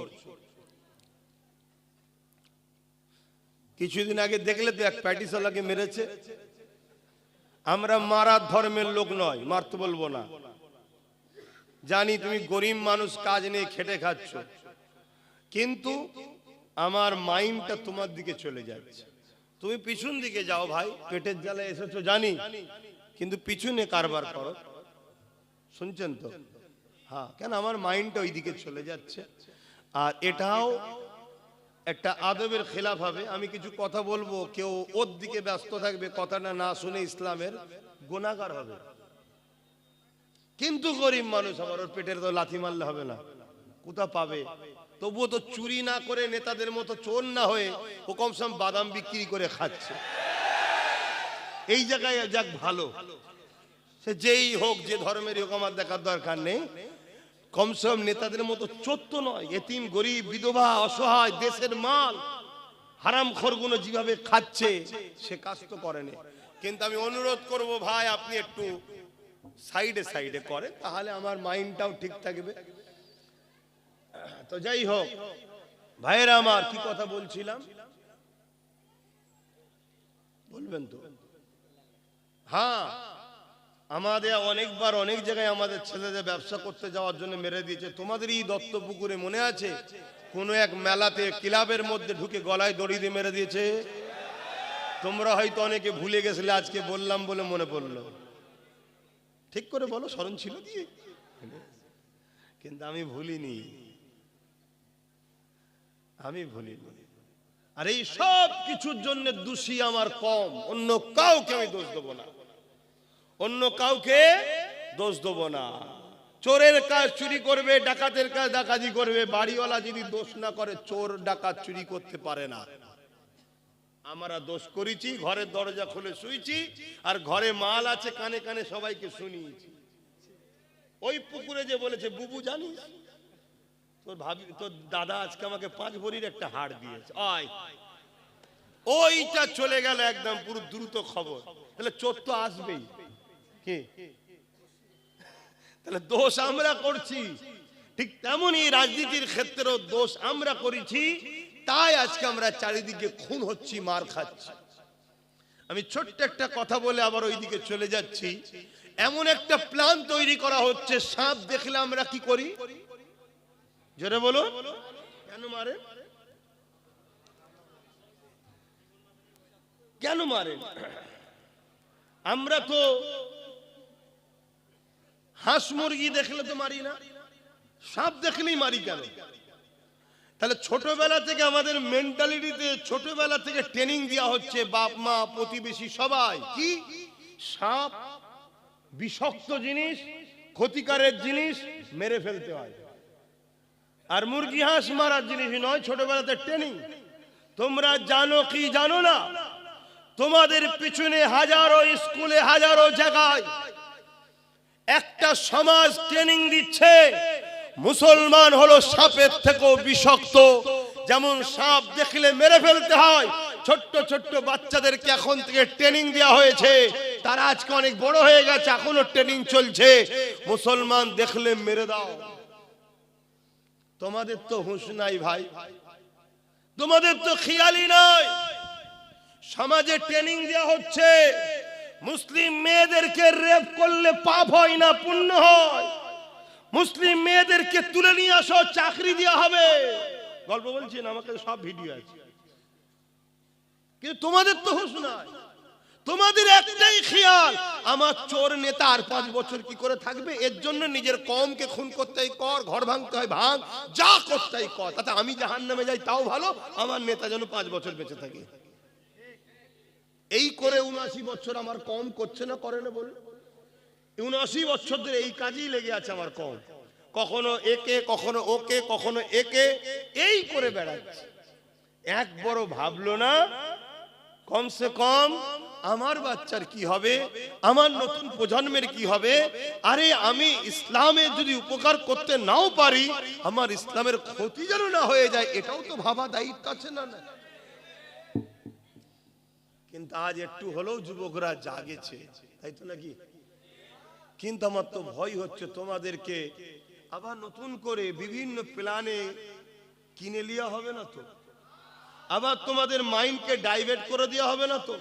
কিছুদিন আগে দেখলে তো এক প্যাটিসালাকে মেরেছে। আমরা মারার ধর্মের লোক নয়, মারতে বলবো না। জানি তুমি গরিব মানুষ, কাজ নেই, খেটে খাচ্ছ, কিন্তু আমার মাইন্ডটা তোমার দিকে চলে যাচ্ছে। তুমি পিছন দিকে যাও ভাই, পেটের জ্বালায় এসেছো জানি, কিন্তু পিছনে কারবার করো। শুনছেন তো? হ্যাঁ, কেন আমার মাইন্ডটা ওই দিকে চলে যাচ্ছে। আর এটাও একটা আদবের খেলাফ হবে। আমি কিছু কথা বলবো, কেউ ওর দিকে ব্যস্ত থাকবে, কথাটা না শুনে ইসলামের গুনাহগার হবে। কিন্তু গরিব মানুষ, আবার ওর পেটের তো লাথি মারলে হবে না, কোথা পাবে? তবুও তো চুরি না করে, নেতাদের মতো চোর না হয়ে ও কমসম বাদাম বিক্রি করে খাচ্ছে। এই জায়গায় যাক ভালো, সে যেই হোক, যে ধর্মেরই হোক, আমার দেখার দরকার নেই। কমসম নেতাদের মতো চোর তো নয়। এতিম, গরিব, বিধবা, অসহায়, দেশের মাল হারাম খোরগুলো যেভাবে খাচ্ছে, সে কাজ তো করেনি। কিন্তু আমি অনুরোধ করব ভাই, আপনি একটু সাইডে সাইডে করে, তাহলে আমার মাইন্ডটাও ঠিক থাকবে। তো যাই হোক ভাইয়েরা আমার, কি কথা বলছিলাম বলবেন তো? হ্যাঁ, আমাদের অনেকবার অনেক জায়গায় আমাদের ছেলেদের ব্যবসা করতে যাওয়ার জন্য মেরে দিয়েছে। তোমাদের এই দত্তপুকুরে মনে আছে, কোন এক মেলাতে ক্লাবের মধ্যে ঢুকে গলায় দড়ি দিয়ে মেরে দিয়েছে। তোমরা হয়তো অনেকে ভুলে গেছিলে, আজকে বললাম বলে মনে পড়লো। ঠিক করে বলো, স্মরণ ছিল কি? কিন্তু আমি ভুলিনি, আমি ভুলিনি। আর এই সব কিছুর জন্য দোষী আমার কম, অন্য কাউকে আমি দোষ দেবো না, অন্য কাউকে দোষ দেবো না। চোরের কাজ চুরি করবে, ডাকাতের কাজ ডাকাতি করবে, বাড়িওয়ালা যদি দোষ না করে চোর ডাকাত চুরি করতে পারে না। আমরা দোষ করেছি, ঘরের দরজা খুলে শুয়েছি, আর ঘরে মাল আছে, কানে কানে সবাইকে শুনিয়েছি। ওই পুকুরে যে বলেছে বুবু জানিস তোর ভাবি তোর দাদা আজকে আমাকে 5 ভরির একটা হাড় দিয়েছে, ওইটা চলে গেল একদম পুরো দ্রুত খবর। তাহলে চোর তো আসবেই, কি তাহলে দোষ আমরা করছি। ঠিক তেমনই রাজনীতির ক্ষেত্রেও দোষ আমরা করেছি, তাই আজকে আমরা চারিদিকে খুন হচ্ছি, মার খাচ্ছি। আমি ছোট্ট একটা কথা বলে আবার ওইদিকে চলে যাচ্ছি। এমন একটা প্ল্যান তৈরি করা হচ্ছে, সাপ দেখলে আমরা কি করি? জোরে বলো, কেন মারে? কেন মারেন? আমরা তো হাঁস মুরগি দেখলে তো মারি না, সাপ দেখলেই মারি কেন? তাহলে ছোটবেলা থেকে আমাদের মেন্টালিটিতে ছোটবেলা থেকে ট্রেনিং দেওয়া হচ্ছে, বাপ মা প্রতিবেশী সবাই, কি সাপ বিষাক্ত জিনিস, ক্ষতিকারক জিনিস, মেরে ফেলতে হয়। আর মুরগি হাঁস মারার জিনিস নয়, ছোটবেলাতে ট্রেনিং। তোমরা জানো কি জানো না, তোমাদের পিছনে হাজারো স্কুলে হাজারো জায়গায় একটা সমাজ ট্রেনিং দিচ্ছে, মুসলমান হলো সাপের থেকেও বিষাক্ত। যেমন সাপ দেখলে মেরে ফেলতে হয়, ছোট্ট ছোট্ট বাচ্চাদেরকে এখন থেকে ট্রেনিং দেওয়া হয়েছে। তারা আজকে অনেক বড় হয়ে গেছে, এখনো ট্রেনিং চলছে, মুসলমান দেখলে মেরে দাও। তোমাদের তো হুঁশ নাই ভাই, তোমাদের তো খেয়ালই নাই। সমাজে ট্রেনিং দেওয়া হচ্ছে, মুসলিম মেয়েদেরকে রেপ করলে পাপ হয় না, পুণ্য হয়। মুসলিম মেয়েদেরকে তুলে নিয়ে আসো, চাকরি দেওয়া হবে। গল্প বলছি না, আমাকে সব ভিডিও আছে। কিন্তু তোমাদের তো হুঁশ নাই, তোমাদের একটাই খেয়াল, আমার চোর নেতা আর 5 বছর কি করে থাকবে, এর জন্য নিজের কমকে খুন করতে হয় কর, ঘর ভাঙতে হয় ভাঙ, যা করতে হয় কর, তাতে আমি জাহান্নামে যাই তাও ভালো, আমার নেতা যেন 5 বছর বেঁচে থাকে। এই করে 79 বছর আমার কম করছে না, করে না বল? 79 বছর ধরে এই কাজেই লেগে আছে আমার কম, কখনো একে কখনো ওকে কখনো একে, এই করে বেড়াচ্ছে। একবারও ভাবলো না কমসে কম আমার বাচ্চার কি হবে, আমার নতুন প্রজন্মের কি হবে। আরে আমি ইসলামের যদি উপকার করতে নাও পারি, আমার ইসলামের ক্ষতি যেন না হয়ে যায়, এটাও তো ভাবা দায়িত্ব আছে না? কিন্তু আজ একটু হলেও যুবকরা জাগেছে, তাই তো নাকি? কিন্তু আমার তো ভয় হচ্ছে তোমাদেরকে আবার নতুন করে বিভিন্ন প্ল্যানে কিনে লিয়া হবে না তো, আবার তোমাদের মাইন্ডকে ডাইভার্ট করে দেওয়া হবে না তো?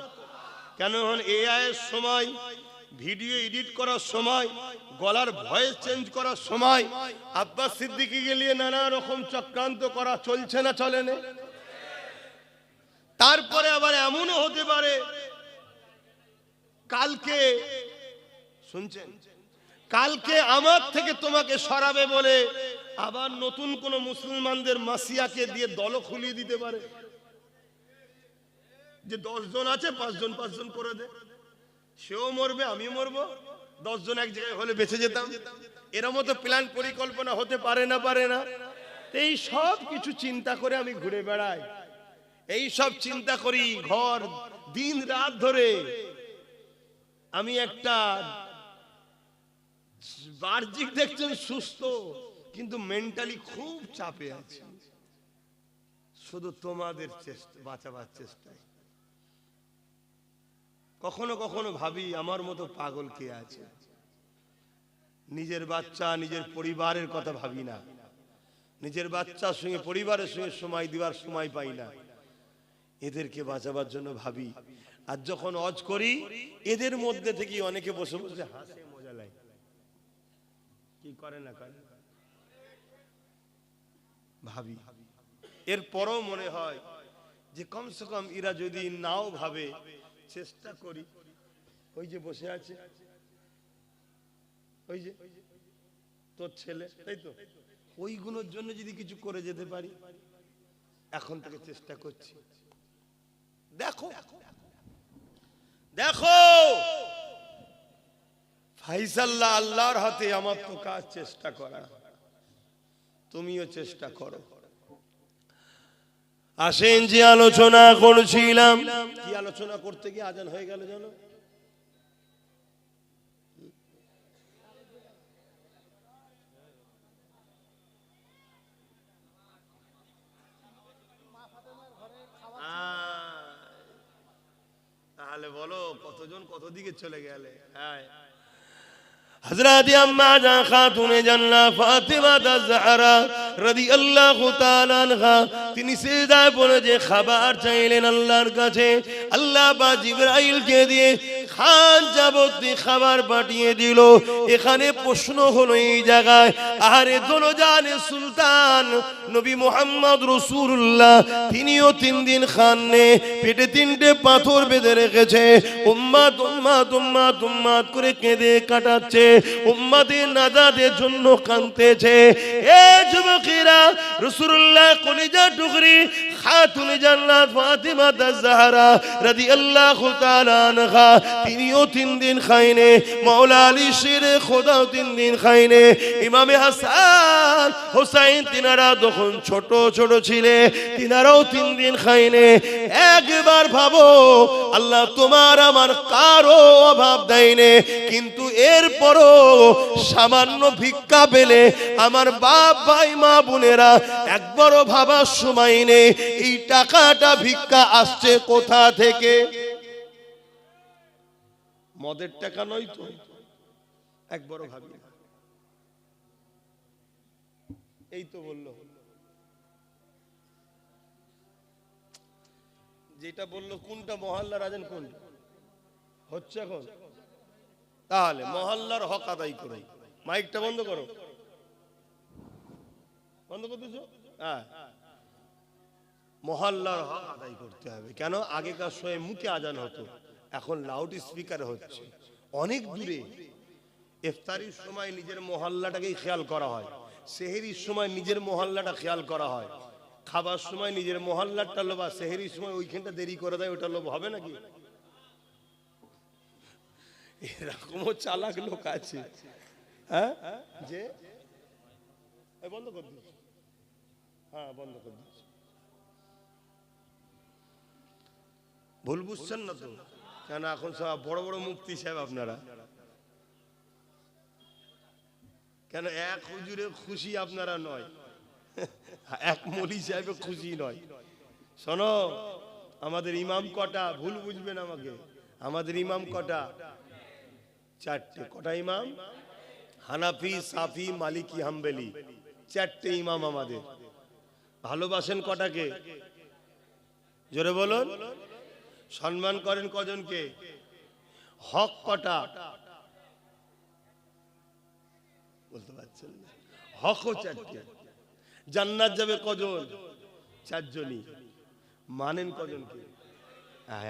কেন এখন এআই এর সময়, ভিডিও এডিট করার সময়, গলার ভয়েস চেঞ্জ করার সময় আব্বাস সিদ্দিকীকে নিয়ে নানা রকম চক্রান্ত করা চলছে না, চলে না? তারপরে আবার এমনও হতে পারে কালকে, শুনছেন, কালকে আমার থেকে তোমাকে সরাবে বলে আবার নতুন কোন মুসলমানদের মাসিয়াকে দিয়ে দল খুলিয়ে দিতে পারে, যে 10 জন আছে 5 জন 5 জন করে দে, সেও মরবে আমিও মরবো, 10 জন এক জায়গায় হলে বেঁচে যেতাম। এর মতো প্ল্যান পরিকল্পনা হতে পারে না, পারে না? এই সব কিছু চিন্তা করে আমি ঘুরে বেড়াই, এই সব চিন্তা করি ঘর দিন রাত ধরে। আমি একটা বাহ্যিক দেখছেন সুস্থ, কিন্তু মেন্টালি খুব চাপে আছি, শুধু তোমাদের চেষ্টা, বাঁচাবার চেষ্টায়। কখনো কখনো ভাবি আমার মতো পাগল কে আছে? নিজের বাচ্চা নিজের পরিবারের কথা ভাবি না, নিজের বাচ্চার সঙ্গে পরিবারের সঙ্গে সময় দেওয়ার সময় পাই না, এদেরকে বাঁচাবার জন্য ভাবি। আর যখন অজ করি, এদের মধ্যে থেকে অনেকে বসে বসে হাসে, মজা লাগে, কি করে না করে ভাবি। এরপরও মনে হয় যে কমসে কম এরা যদি নাও ভাবে, চেষ্টা করি। ওই যে বসে আছে, ওই যে তোর ছেলে, তাই তো, ওইগুলোর জন্য যদি কিছু করে যেতে পারি, এখন থেকে চেষ্টা করছি। দেখো দেখো ফাইসাল্লাহ আল্লাহর হাতে, আমার তো কাজ চেষ্টা করা, তুমিও চেষ্টা করো। আসেন যে আলোচনা করছিলাম, কি আলোচনা করতে গিয়ে আজান হয়ে গেল জানো? তাহলে বলো কতজন কত দিকে চলে গেলে? হ্যাঁ, হযরত আম্মা জান খাতুনে জান্নাত ফাতেমা আয-জাহরা রাদিয়াল্লাহু তাআলা আনহা, তিনি সিজদায় পড়ে যে খাবার চাইলেন আল্লাহর কাছে, আল্লাহ বা জিবরাইলকে দিয়ে খান যাবতীয় খাবার পাঠিয়ে দিল। এখানে প্রশ্ন হলো এই জায়গায়, আরে দোলজানে সুলতান নবী মুহাম্মদ রাসূলুল্লাহ তিনিও 3 দিন খাননে পেটে 3টে পাথর বেঁধে রেখেছে, উম্মত উম্মত উম্মত উম্মত করে কেঁদে কাটাচ্ছে, উম্মতের নাজাতের জন্য কাঁদতেছে। এ যুবকেরা, রাসূলুল্লাহ কলিজা টুকরি খাতুনে জান্নাত ফাতেমা আয-জাহরা রাদিয়াল্লাহু তাআলা আনহা, তিনিও 3 দিন খায়নি। মাওলা আলী শেরে খোদা 3 দিন খায়নি। ইমামে হাসান হোসেন তিনারা তখন ছোট ছোট ছিলে, তিনারাও 3 দিন খায়নি। একবার ভাবো, আল্লাহ তোমার আমার কারো অভাব দেয়নি, কিন্তু এরপরও সামান্য ভিক্ষা পেলে আমার বাপ ভাই মা বোনেরা একবারও ভাবার সময় নেই এই টাকাটা ভিক্ষা আসছে কোথা থেকে। মদের টাকা নয় তো, একবারও ভাবি। এই তো বললো, যেটা বললো কোনটা মহল্লার আজান কোনটা হচ্ছে এখন? তাহলে মহল্লার হক আদায় করো। মাইকটা বন্ধ করো, বন্ধ করতেছো? হ্যাঁ, মহল্লার হক আদায় করতে হবে। কেন? আগেকার সময় মুখে আজান হতো, এখন লাউড স্পিকার হচ্ছে অনেক দূরে। ইফতারির সময় নিজের মহল্লাটাকেই খেয়াল করা হয়, সেহরির সময় নিজের মহল্লাটা খেয়াল করা হয়, খাবার সময় নিজের মহল্লাটা লোভ, আর সেহরির সময় ওইখানটা দেরি করে দেয়, ওটা লোভ হবে নাকি? এরকমও চালাক লোক আছে। হ্যাঁ, যে বন্ধ করে দিচ্ছি, হ্যাঁ বন্ধ করে দিচ্ছি। ভুল বুঝছেন না তো? কেন এখন সব বড় বড় মুফতি সাহেব আপনারা, কেন এক হুজুরে খুশি আপনারা নয়, এক মৌলী সাহেব খুশি নয়। শোনো, আমাদের ইমাম কটা? ভুল বুঝবেন আমাকে, আমাদের ইমাম কটা? 4টে। কটা ইমাম? হানাফি, সাফি, মালিকি, হাম্বলি, 4টে ইমাম আমাদের। ভালোবাসেন কটাকে? জোরে বলুন। সম্মান করেন কজনকে? হক কটা? বলতে পারছেন না? হকও 4টে। জান্নাত যাবে কজন? 4 জনই। মানেন কজনকে?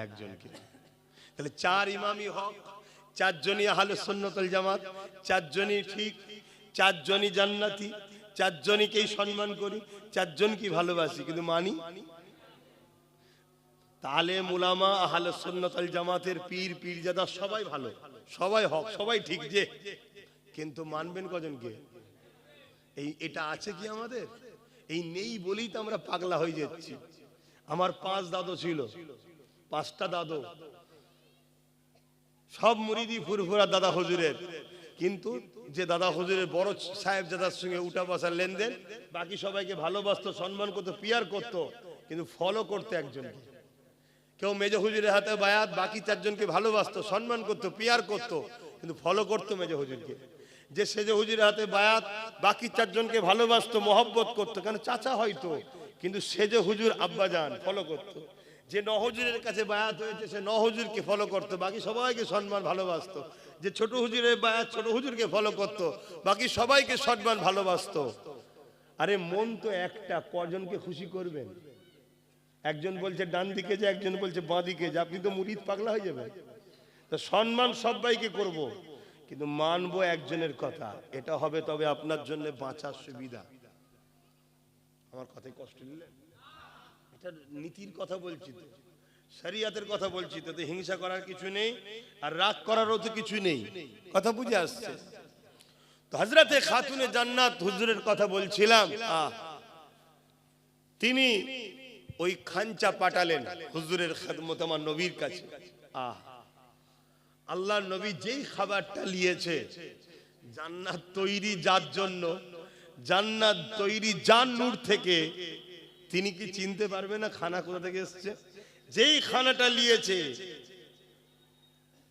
একজনকে। তাহলে 4 ইমামই হক, 4 জনই আহলে সুন্নাত ওয়াল জামাত, 4 জনই ঠিক, 4 জনই জান্নাতি, 4 জনকেই সম্মান করি, 4 জনকে ভালোবাসি, কিন্তু মানি? তাহলে উলামা আহলে সুন্নাত ওয়াল জামাতের পীর পীরজাদা সবাই ভালো, সবাই হক, সবাই ঠিক, যে কিন্তু মানবেন কজনকে? এটা আছে কি আমাদের? এই নেই বলেই তো আমরা পাগলা হয়ে যাচ্ছি। আমার 5 দাদু ছিল, 5টা দাদু, সব মুরিদি ফুরফুরা দাদা হুজুরের, কিন্তু যে দাদা হুজুরের বড় সাহেব জাদার সঙ্গে উঠা বসার লেনদেন, বাকি সবাইকে ভালোবাসতো, সম্মান করতো, পিয়ার করতো, কিন্তু ফলো করতো একজনকে। কেউ মেজো হুজুরের হাতে বায়াত, বাকি 4 জনকে ভালোবাসতো, সম্মান করতো, পিয়ার করতো, কিন্তু ফলো করতো মেজো হুজুরকে। যে সেজো হুজুরের হাতে বায়াত, বাকি 4 জনকে ভালোবাসতো, মহব্বত করতো, কেন চাচা হয়তো, কিন্তু সেজো হুজুর আব্বা জান ফলো করতো। যে নহজুরের কাছে বায়াত হয়েছে সে নহজুরকে ফলো করতো, বাকি সবাইকে সম্মান ভালোবাসতো। যে ছোট হুজুরের বায়াত, ছোট হুজুরকে ফলো করতো, বাকি সবাইকে সম্মান ভালোবাসতো। আরে মন তো একটা, কজনকে খুশি করবেন? একজন বলছে ডান দিকে যা, একজন বলছে বাঁ দিকে যা, আপনি তো মুরিদ পাগলা হয়ে যাবেন। তো সম্মান সবাইকে করব, কিন্তু মানবো একজনের কথা, এটা হবে তবে আপনার জন্য বাঁচার সুবিধা। আমার কথায় কষ্ট নিলেন? এটা নীতির কথা বলছি তো। শরিয়াতের কথা বলছি, তো হিংসা করার কিছু নেই আর রাগ করারও তো কিছু নেই। কথা বুঝে আসছে? তো হযরতে খাতুনে জান্নাত হুজুরের কথা বলছিলাম, তিনি ওই খাঞ্চা পাঠালেন হুজুরের খেদমত আমার নবীর কাছে। আল্লাহর নবী যেই খাবারটা নিয়েছে, জান্নাত তৈরি যার জন্য, জান্নাত তৈরি যার নূর থেকে, তিনি কি চিনতে পারবে না খানা কোথা থেকে এসেছে? যেই খানাটা নিয়েছে,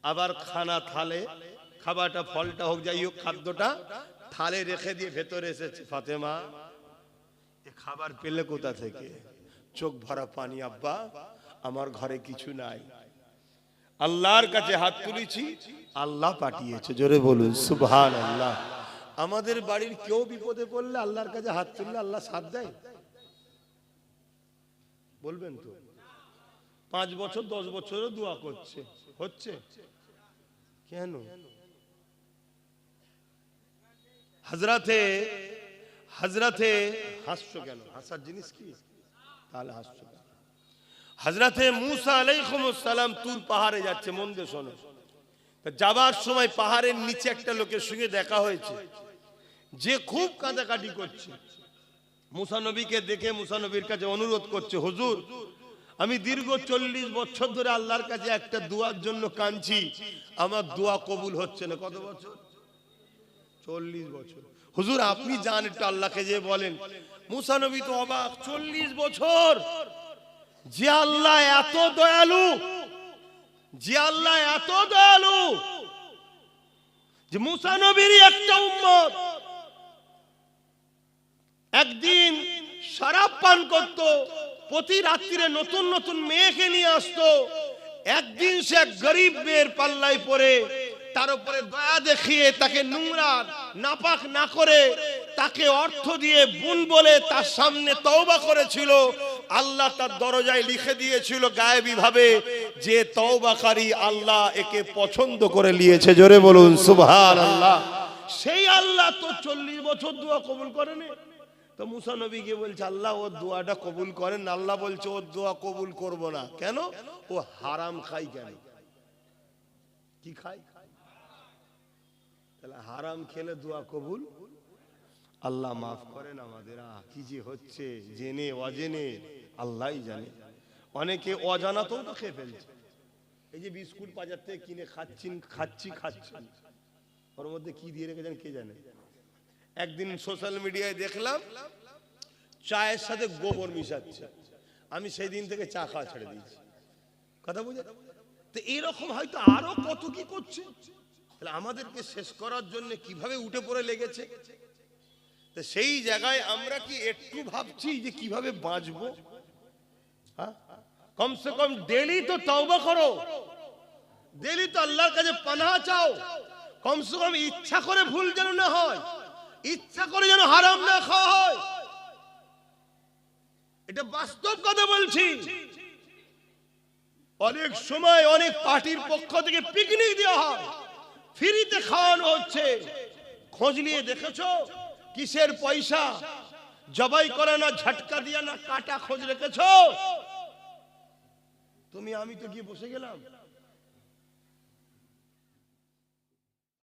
আবার খানা থালে, খাবারটা ফলটা হোক যাই হোক, খাদ্যটা থালে রেখে দিয়ে ভেতরে এসেছে। ফাতেমা এ খাবার পেলে কোথা থেকে? চোখ ভরা পানি, আব্বা আমার ঘরে কিছু নাই, আল্লাহর কাছে হাত তুলেছি, আল্লাহ পাঠিয়েছে। জোরে বলুন সুবহানাল্লাহ। আমাদের বাড়ির কেউ বিপদে পড়লে আল্লাহর কাছে হাত তুললে আল্লাহ সাথ দেয়? বলবেন তো? 5 বছর 10 বছরও দোয়া করছে, হচ্ছে কেন? হযরতে হাসছো কেন? হাসার জিনিস কি? তাহলে হাসছো কেন? হযরতে মুসা আলাইহিস সালাম তুর পাহাড়ে যাচ্ছে, মন দিয়ে শোনো। যাবার সময় পাহাড়ের নিচে একটা লোকের সঙ্গে দেখা হয়েছে, যে খুব কাঁদাকাটি করছে। মুসা নবীকে দেখে মুসা নবীর কাছে অনুরোধ করছে, হুজুর আমি দীর্ঘ 40 বছর ধরে আল্লাহর কাছে একটা দোয়ার জন্য কাঁদছি, আমার দোয়া কবুল হচ্ছে না। কত বছর? 40 বছর। হুজুর আপনি জান একটু আল্লাহকে যে বলেন। মুসা নবী তো অবাক, 40 বছর যে আল্লাহ এত দয়ালু, যে আল্লাহ এত দয়ালু, যে মুসা নবীরই একটা উম্মত একদিন শরাব পান করত, প্রতি রাত্রিরে নতুন নতুন মেয়েকে নিয়ে আসতো, একদিন সে গরিব মেয়ের পাল্লায় পড়ে তার উপরে দয়া দেখিয়ে তাকে নোংরা নাপাক না করে তাকে অর্থ দিয়ে বোন বলে তার সামনে তওবা করেছিল। আল্লাহ তার দরজায় লিখে দিয়েছিল গায়েবী ভাবে যে তওবাকারী, আল্লাহ একে পছন্দ করে নিয়েছে। জোরে বলুন সুবহানাল্লাহ। সেই আল্লাহ তো 40 বছর দোয়া কবুল করেনি। তো মুসা নবীকে বলছে আল্লাহ ওর দোয়াটা কবুল করেন। আল্লাহ বলছে ওর দোয়া কবুল করব না। কেন? ও হারাম খায়। কেন? কি খায়? তাহলে হারাম খেলে দোয়া কবুল? আল্লাহ মাফ করেন আমাদের। কি যে হচ্ছে জেনে অজেনে আল্লাহই জানে। অনেকে অজানাতেও তো খেয়ে ফেলছে। এই যে বিস্কুট বাজার থেকে কিনে খাচ্ছি, ওর মধ্যে কি দিয়ে রেখেছেন কে জানে। একদিন সোশ্যাল মিডিয়ায় দেখলাম চায়ের সাথে গোবর মিশাচ্ছে। আমি সেই দিন থেকে চা খাওয়া ছেড়ে দিয়েছি। কথা বুঝে? তো এরকম হয়তো আরো কত কি করছে। তাহলে আমাদেরকে শেষ করার জন্য কিভাবে উঠে পড়ে লেগেছে। তো সেই জায়গায় আমরা কি একটু ভাবছি যে কিভাবে বাঁচবো? কমসে কম ডেলি তো তওবা করো, ডেলি তো আল্লাহর কাছে পানাহ চাও। কমসে কম ইচ্ছা করে ভুল যেন না হয়, ইচ্ছা করে যেন হারাম না খাওয়া হয়। এটা বাস্তব কথা বলছি। অনেক সময় অনেক পার্টির পক্ষ থেকে পিকনিক দেওয়া হয়, ফ্রিতে খাওয়ানো হচ্ছে। খোঁজ নিয়ে দেখেছো কিসের পয়সা? জবাই করে না, ঝটকা দিয়া না, কাটা খোঁজ রেখেছো? তুমি আমি তো গিয়ে বসে গেলাম।